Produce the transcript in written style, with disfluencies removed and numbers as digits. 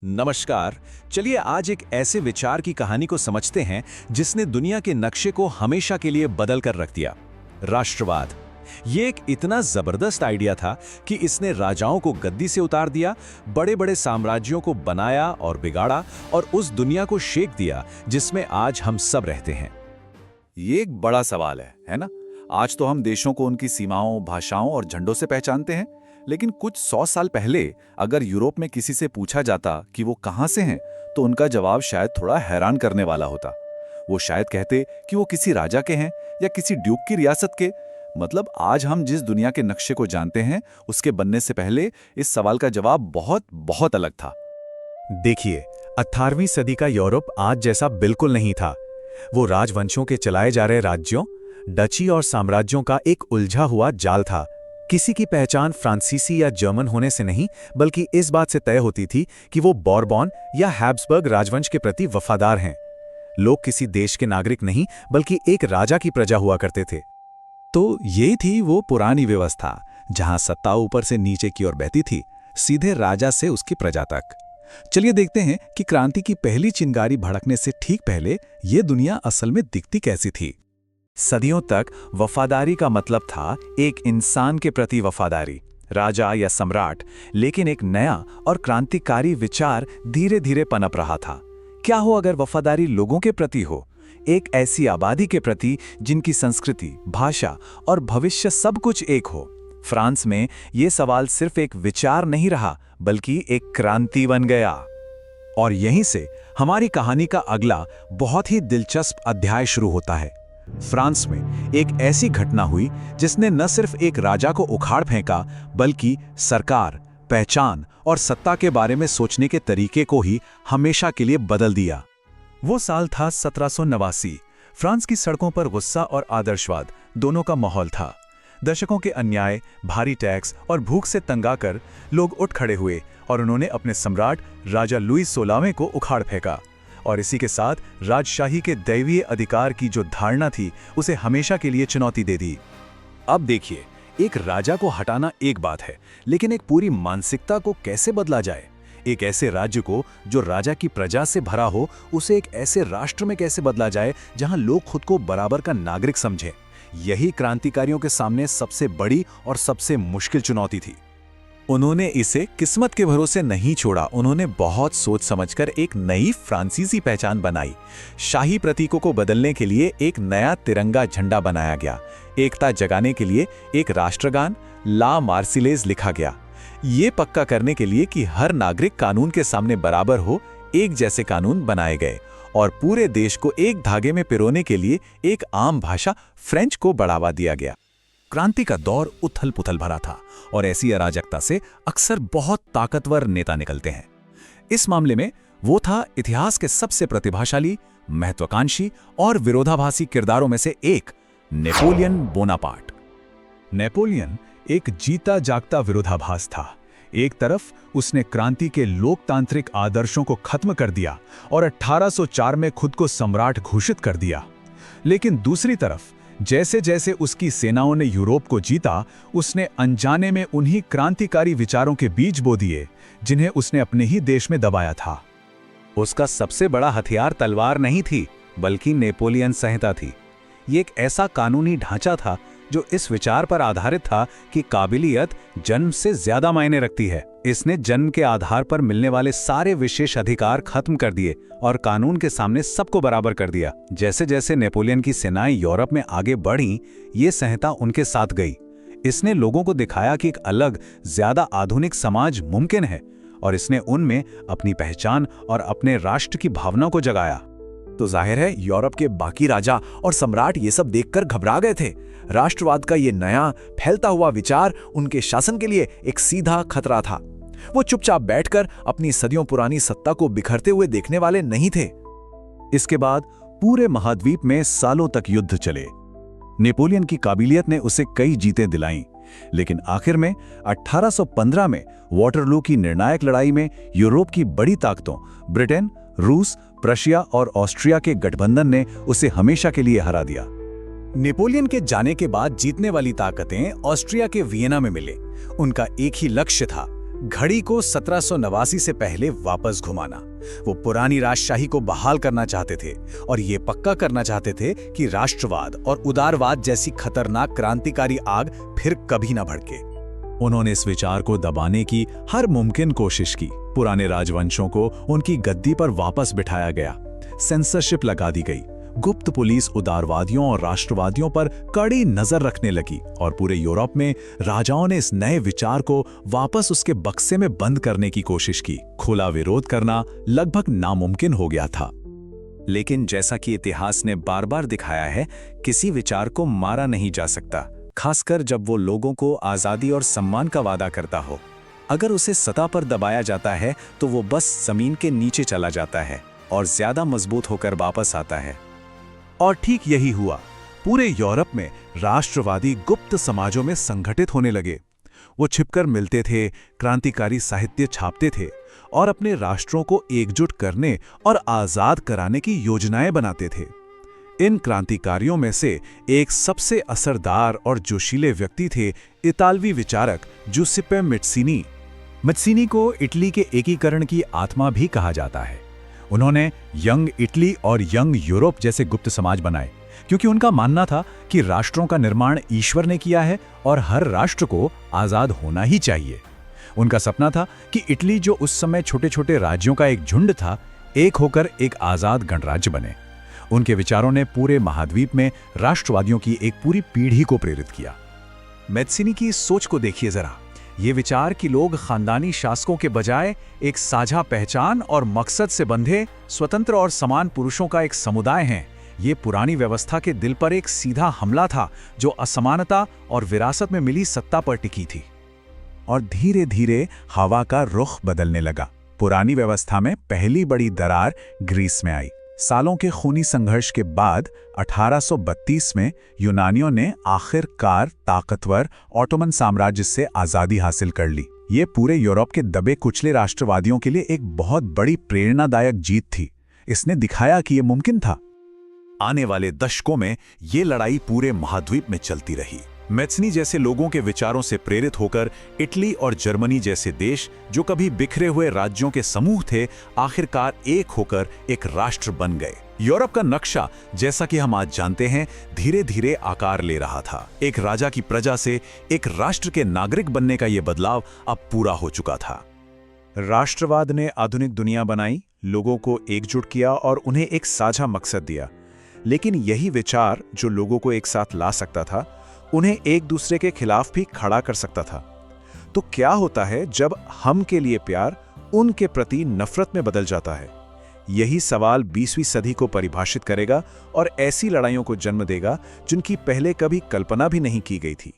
नमस्कार। चलिए आज एक ऐसे विचार की कहानी को समझते हैं जिसने दुनिया के नक्शे को हमेशा के लिए बदल कर रख दिया। राष्ट्रवाद। ये एक इतना जबरदस्त आइडिया था कि इसने राजाओं को गद्दी से उतार दिया, बड़े बड़े साम्राज्यों को बनाया और बिगाड़ा और उस दुनिया को शेक दिया जिसमें आज हम सब रहते हैं। ये एक बड़ा सवाल है ना? आज तो हम देशों को उनकी सीमाओं, भाषाओं और झंडों से पहचानते हैं, लेकिन कुछ 100 साल पहले अगर यूरोप में किसी से पूछा जाता कि वो कहाँ से हैं, तो उनका जवाब शायद थोड़ा हैरान करने वाला होता। वो शायद कहते कि वो किसी राजा के हैं या किसी ड्यूक की रियासत के। मतलब आज हम जिस दुनिया के नक्शे को जानते हैं, उसके बनने से पहले इस सवाल का जवाब बहुत बहुत अलग था। देखिए, 18वीं सदी का यूरोप आज जैसा बिल्कुल नहीं था। वो राजवंशों के चलाए जा रहे राज्यों, डची और साम्राज्यों का एक उलझा हुआ जाल था। किसी की पहचान फ्रांसीसी या जर्मन होने से नहीं, बल्कि इस बात से तय होती थी कि वो बॉरबॉन या हैब्सबर्ग राजवंश के प्रति वफादार हैं। लोग किसी देश के नागरिक नहीं, बल्कि एक राजा की प्रजा हुआ करते थे। तो ये थी वो पुरानी व्यवस्था जहां सत्ता ऊपर से नीचे की ओर बहती थी, सीधे राजा से उसकी प्रजा तक। चलिए देखते हैं कि क्रांति की पहली चिंगारी भड़कने से ठीक पहले ये दुनिया असल में दिखती कैसी थी। सदियों तक वफादारी का मतलब था एक इंसान के प्रति वफादारी, राजा या सम्राट। लेकिन एक नया और क्रांतिकारी विचार धीरे धीरे पनप रहा था। क्या हो अगर वफादारी लोगों के प्रति हो, एक ऐसी आबादी के प्रति जिनकी संस्कृति, भाषा और भविष्य सब कुछ एक हो। फ्रांस में यह सवाल सिर्फ एक विचार नहीं रहा, बल्कि एक क्रांति बन गया। और यहीं से हमारी कहानी का अगला बहुत ही दिलचस्प अध्याय शुरू होता है। फ्रांस में एक ऐसी घटना हुई जिसने न सिर्फ एक राजा को उखाड़ फेंका, बल्कि सरकार, पहचान और सत्ता के बारे में सोचने के तरीके को ही हमेशा के लिए बदल दिया। वो साल था 1789। फ्रांस की सड़कों पर गुस्सा और आदर्शवाद दोनों का माहौल था। दशकों के अन्याय, भारी टैक्स और भूख से तंगाकर लोग उठ खड़े हुए और उन्होंने अपने सम्राट राजा लुई 16वें को उखाड़ फेंका। और इसी के साथ राजशाही के दैवीय अधिकार की जो धारणा थी, उसे हमेशा के लिए चुनौती दे दी। अब देखिए, एक राजा को हटाना एक बात है, लेकिन एक पूरी मानसिकता को कैसे बदला जाए? एक ऐसे राज्य को जो राजा की प्रजा से भरा हो, उसे एक ऐसे राष्ट्र में कैसे बदला जाए जहां लोग खुद को बराबर का नागरिक समझें? यही क्रांतिकारियों के सामने सबसे बड़ी और सबसे मुश्किल चुनौती थी। उन्होंने इसे किस्मत के भरोसे नहीं छोड़ा। उन्होंने बहुत सोच समझकर एक नई फ्रांसीसी पहचान बनाई। शाही प्रतीकों को बदलने के लिए एक नया तिरंगा झंडा बनाया गया। एकता जगाने के लिए एक राष्ट्रगान, ला मार्सिलेज लिखा गया। ये पक्का करने के लिए कि हर नागरिक कानून के सामने बराबर हो, एक जैसे कानून बनाए गए। और पूरे देश को एक धागे में पिरोने के लिए एक आम भाषा फ्रेंच को बढ़ावा दिया गया। क्रांति का दौर उथल पुथल भरा था और ऐसी अराजकता से अक्सर बहुत ताकतवर नेता निकलते हैं। इस मामले में वो था इतिहास के सबसे प्रतिभाशाली, महत्वाकांक्षी और विरोधाभासी किरदारों में से एक, नेपोलियन बोनापार्ट। नेपोलियन एक जीता जागता विरोधाभास था। एक तरफ उसने क्रांति के लोकतांत्रिक आदर्शों को खत्म कर दिया और 1804 में खुद को सम्राट घोषित कर दिया। लेकिन दूसरी तरफ जैसे जैसे उसकी सेनाओं ने यूरोप को जीता, उसने अनजाने में उन्हीं क्रांतिकारी विचारों के बीज बो दिए जिन्हें उसने अपने ही देश में दबाया था। उसका सबसे बड़ा हथियार तलवार नहीं थी, बल्कि नेपोलियन संहिता थी। ये एक ऐसा कानूनी ढांचा था जो इस विचार पर आधारित था कि काबिलियत जन्म से ज्यादा मायने रखती है। इसने जन्म के आधार पर मिलने वाले सारे विशेष अधिकार खत्म कर दिए और कानून के सामने सबको बराबर कर दिया। जैसे जैसे नेपोलियन की सेनाएं यूरोप में आगे बढ़ीं, ये संहिता उनके साथ गई। इसने लोगों को दिखाया कि एक अलग, ज्यादा आधुनिक समाज मुमकिन है, और इसने उनमें अपनी पहचान और अपने राष्ट्र की भावना को जगाया। तो जाहिर है यूरोप के बाकी राजा और सम्राट ये सब देखकर घबरा गए थे। राष्ट्रवाद का ये नया फैलता हुआ विचार उनके शासन के लिए एक सीधा खतरा था। वो चुपचाप बैठकर अपनी सदियों पुरानी सत्ता को बिखरते हुए देखने वाले नहीं थे। इसके बाद पूरे महाद्वीप में सालों तक युद्ध चले। नेपोलियन की काबिलियत ने उसे कई जीतें दिलाईं, लेकिन आखिर में 1815 में वाटरलू की निर्णायक लड़ाई में यूरोप की बड़ी ताकतों ब्रिटेन, रूस, प्रशिया और ऑस्ट्रिया के गठबंधन ने उसे हमेशा के लिए हरा दिया। नेपोलियन के जाने के बाद जीतने वाली ताकतें ऑस्ट्रिया के वियना में मिले। उनका एक ही लक्ष्य था, घड़ी को 1789 से पहले वापस घुमाना। वो पुरानी राजशाही को बहाल करना चाहते थे और ये पक्का करना चाहते थे कि राष्ट्रवाद और उदारवाद जैसी खतरनाक क्रांतिकारी आग फिर कभी न भड़के। उन्होंने इस विचार को दबाने की हर मुमकिन कोशिश की। पुराने राजवंशों को उनकी गद्दी पर वापस बिठाया गया, सेंसरशिप लगा दी गई, गुप्त पुलिस उदारवादियों और राष्ट्रवादियों पर कड़ी नजर रखने लगी और पूरे यूरोप में राजाओं ने इस नए विचार को वापस उसके बक्से में बंद करने की कोशिश की। खुला विरोध करना लगभग नामुमकिन हो गया था। लेकिन जैसा कि इतिहास ने बार बार दिखाया है, किसी विचार को मारा नहीं जा सकता, खासकर जब वो लोगों को आजादी और सम्मान का वादा करता हो। अगर उसे सत्ता पर दबाया जाता है तो वो बस जमीन के नीचे चला जाता है और ज्यादा मजबूत होकर वापस आता है। और ठीक यही हुआ। पूरे यूरोप में राष्ट्रवादी गुप्त समाजों में संगठित होने लगे। वो छिपकर मिलते थे, क्रांतिकारी साहित्य छापते थे और अपने राष्ट्रों को एकजुट करने और आजाद कराने की योजनाएं बनाते थे। इन क्रांतिकारियों में से एक सबसे असरदार और जोशीले व्यक्ति थे इतालवी विचारक जूसेप्पे मैत्सीनी। मैत्सीनी को इटली के एकीकरण की आत्मा भी कहा जाता है। उन्होंने यंग इटली और यंग यूरोप जैसे गुप्त समाज बनाए, क्योंकि उनका मानना था कि राष्ट्रों का निर्माण ईश्वर ने किया है और हर राष्ट्र को आजाद होना ही चाहिए। उनका सपना था कि इटली, जो उस समय छोटे छोटे राज्यों का एक झुंड था, एक होकर एक आजाद गणराज्य बने। उनके विचारों ने पूरे महाद्वीप में राष्ट्रवादियों की एक पूरी पीढ़ी को प्रेरित किया। मैत्सीनी की इस सोच को देखिए जरा। ये विचार कि लोग खानदानी शासकों के बजाय एक साझा पहचान और मकसद से बंधे स्वतंत्र और समान पुरुषों का एक समुदाय हैं, ये पुरानी व्यवस्था के दिल पर एक सीधा हमला था जो असमानता और विरासत में मिली सत्ता पर टिकी थी। और धीरे धीरे हवा का रुख बदलने लगा। पुरानी व्यवस्था में पहली बड़ी दरार ग्रीस में आई। सालों के खूनी संघर्ष के बाद 1832 में यूनानियों ने आखिरकार ताकतवर ऑटोमन साम्राज्य से आजादी हासिल कर ली। ये पूरे यूरोप के दबे कुचले राष्ट्रवादियों के लिए एक बहुत बड़ी प्रेरणादायक जीत थी। इसने दिखाया कि ये मुमकिन था। आने वाले दशकों में ये लड़ाई पूरे महाद्वीप में चलती रही। मैत्सीनी जैसे लोगों के विचारों से प्रेरित होकर इटली और जर्मनी जैसे देश, जो कभी बिखरे हुए राज्यों के समूह थे, आखिरकार एक होकर एक राष्ट्र बन गए। यूरोप का नक्शा, जैसा कि हम आज जानते हैं, धीरे धीरे आकार ले रहा था। एक राजा की प्रजा से एक राष्ट्र के नागरिक बनने का यह बदलाव अब पूरा हो चुका था। राष्ट्रवाद ने आधुनिक दुनिया बनाई, लोगों को एकजुट किया और उन्हें एक साझा मकसद दिया। लेकिन यही विचार जो लोगों को एक साथ ला सकता था, उन्हें एक दूसरे के खिलाफ भी खड़ा कर सकता था। तो क्या होता है जब हम के लिए प्यार उनके प्रति नफरत में बदल जाता है? यही सवाल 20वीं सदी को परिभाषित करेगा और ऐसी लड़ाइयों को जन्म देगा जिनकी पहले कभी कल्पना भी नहीं की गई थी।